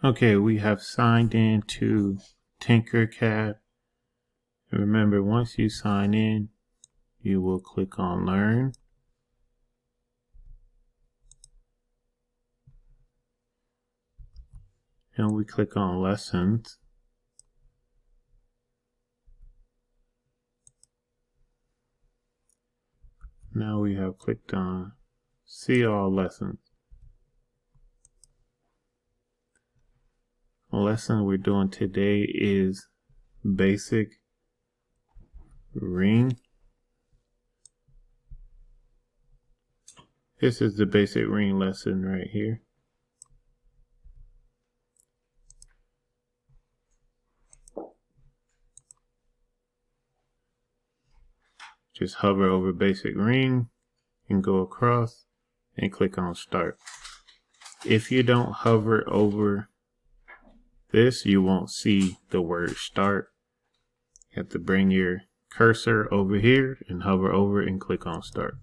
Okay, we have signed in to TinkerCAD. Remember, once you sign in, you will click on Learn. And we click on Lessons. Now we have clicked on See All Lessons. The lesson we're doing today is Basic Ring. This is the basic ring lesson right here. Just hover over basic ring and go across and click on Start. If you don't hover over this, you won't see the word Start. You have to bring your cursor over here and hover over and click on Start.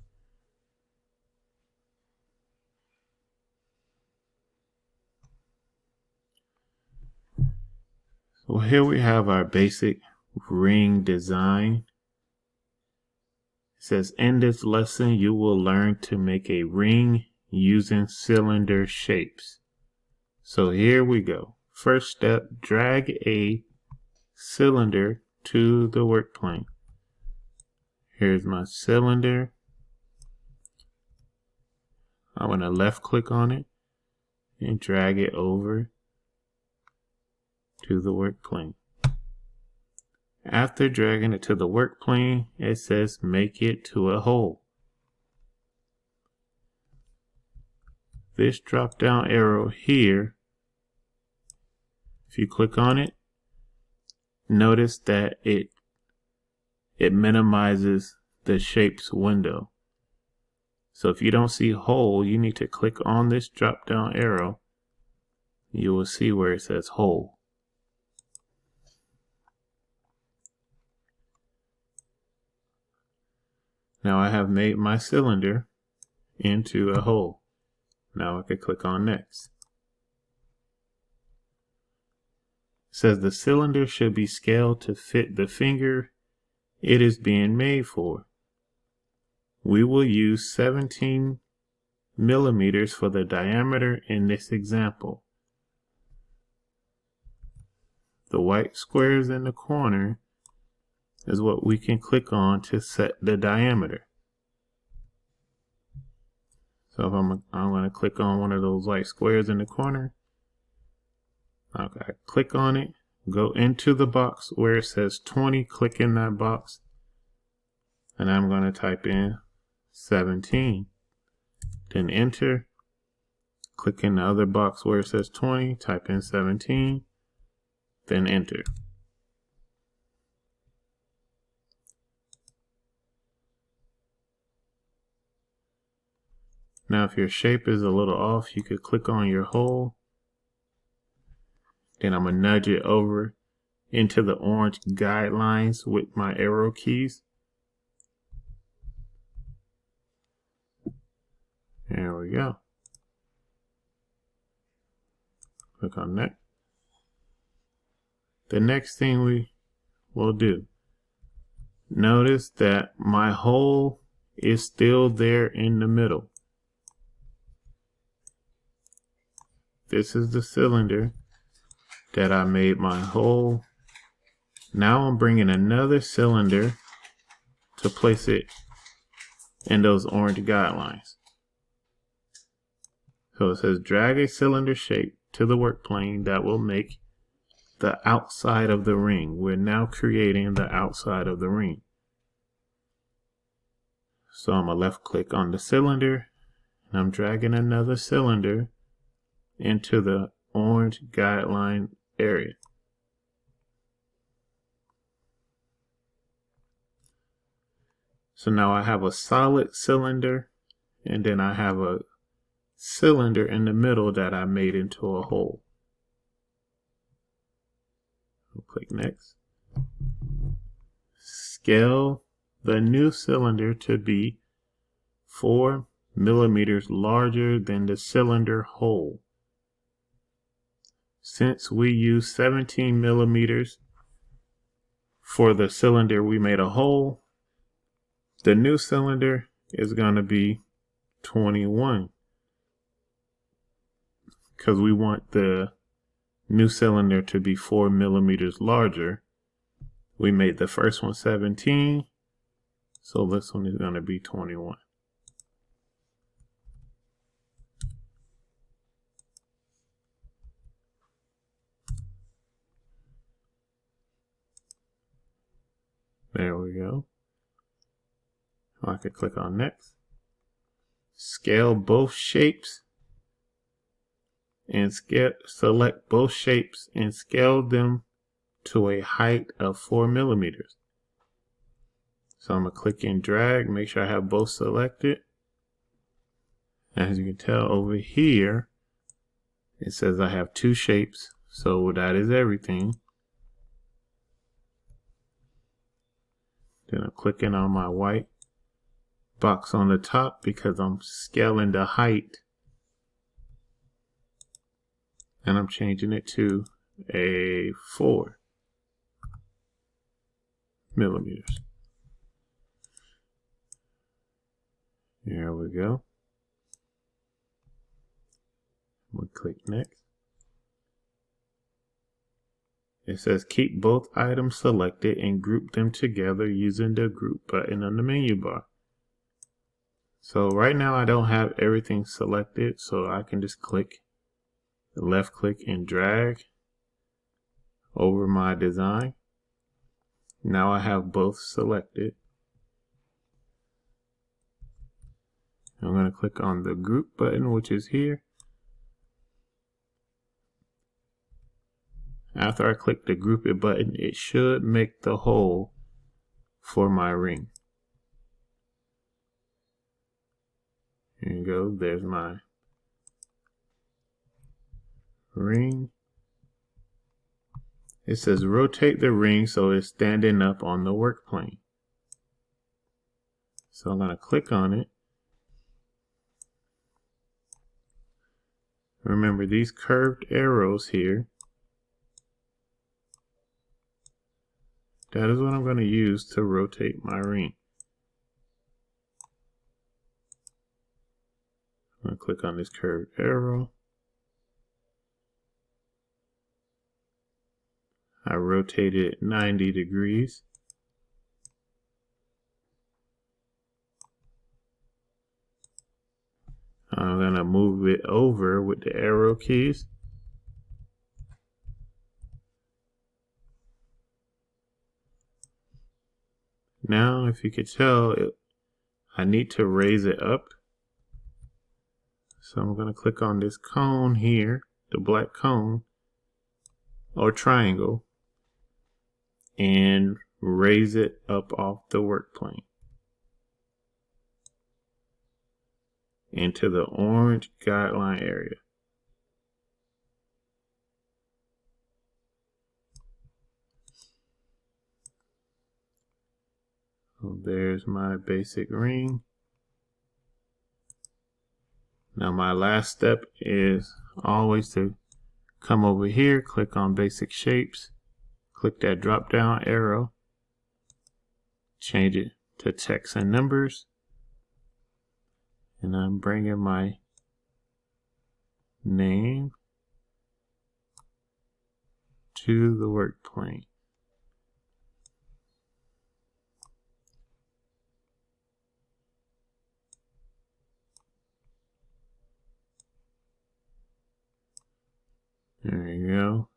So here we have our basic ring design. It says, in this lesson, you will learn to make a ring using cylinder shapes. So here we go. First step, drag a cylinder to the work plane. Here's my cylinder. I'm going to left click on it and drag it over to the work plane. After dragging it to the work plane, it says make it to a hole. This drop down arrow here, if you click on it, notice that it minimizes the shapes window. So if you don't see hole, you need to click on this drop down arrow. You will see where it says hole. Now I have made my cylinder into a hole. Now I can click on next. It says the cylinder should be scaled to fit the finger it is being made for. We will use 17 millimeters for the diameter in this example. The white squares in the corner is what we can click on to set the diameter. So if I'm going to click on one of those white squares in the corner. Okay, click on it, go into the box where it says 20, click in that box, and I'm going to type in 17. Then enter, click in the other box where it says 20, type in 17, then enter. Now if your shape is a little off, you could click on your hole. Then I'm going to nudge it over into the orange guidelines with my arrow keys. There we go. Click on that. The next thing we will do, notice that my hole is still there in the middle. This is the cylinder that I made my hole. Now I'm bringing another cylinder to place it in those orange guidelines. So it says drag a cylinder shape to the work plane that will make the outside of the ring. We're now creating the outside of the ring. So I'm going to left click on the cylinder and I'm dragging another cylinder into the orange guideline area. So now I have a solid cylinder and then I have a cylinder in the middle that I made into a hole. I'll click next. Scale the new cylinder to be 4 millimeters larger than the cylinder hole. since we use 17 millimeters for the cylinder we made a hole, the new cylinder is going to be 21 because we want the new cylinder to be 4 millimeters larger. We made the first one 17, so this one is going to be 21. There we go. I could click on next. Scale both shapes and select both shapes and scale them to a height of 4 millimeters. So I'm going to click and drag, make sure I have both selected. As you can tell over here, it says I have two shapes, so that is everything. Then I'm clicking on my white box on the top because I'm scaling the height, and I'm changing it to a 4 millimeters. There we go. I'm going to click next. It says keep both items selected and group them together using the group button on the menu bar. So right now I don't have everything selected, so I can just click, left click and drag over my design. Now I have both selected. I'm going to click on the group button, which is here. After I click the group it button, it should make the hole for my ring. Here you go, there's my ring. It says rotate the ring so it's standing up on the work plane. So I'm going to click on it. Remember these curved arrows here. That is what I'm going to use to rotate my ring. I'm going to click on this curved arrow. I rotate it 90 degrees. I'm going to move it over with the arrow keys. Now, if you could tell, I need to raise it up. So I'm going to click on this cone here, the black cone or triangle, and raise it up off the work plane into the orange guideline area. So there's my basic ring. Now my last step is always to come over here, click on basic shapes, click that drop down arrow, change it to text and numbers, and I'm bringing my name to the work plane. There you go.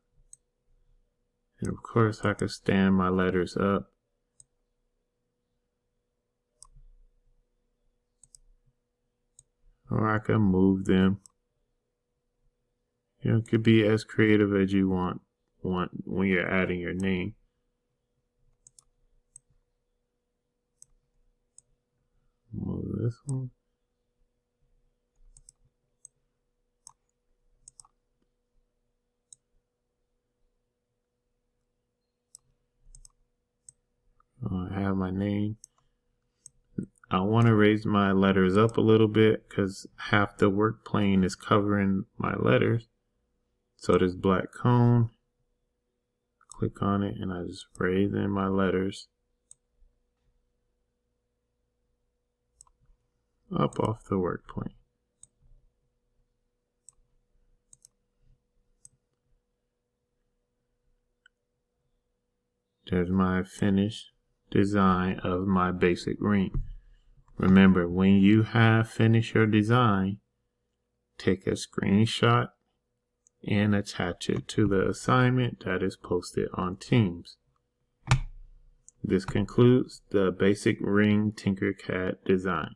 And of course I could stand my letters up. Or I can move them. You know, it could be as creative as you want when you're adding your name. Move this one. I have my name. I want to raise my letters up a little bit because half the work plane is covering my letters. So this black cone, click on it, and I just raise in my letters up off the work plane. There's my finished design of my basic ring. Remember, when you have finished your design, take a screenshot and attach it to the assignment that is posted on Teams. This concludes the basic ring TinkerCAD design.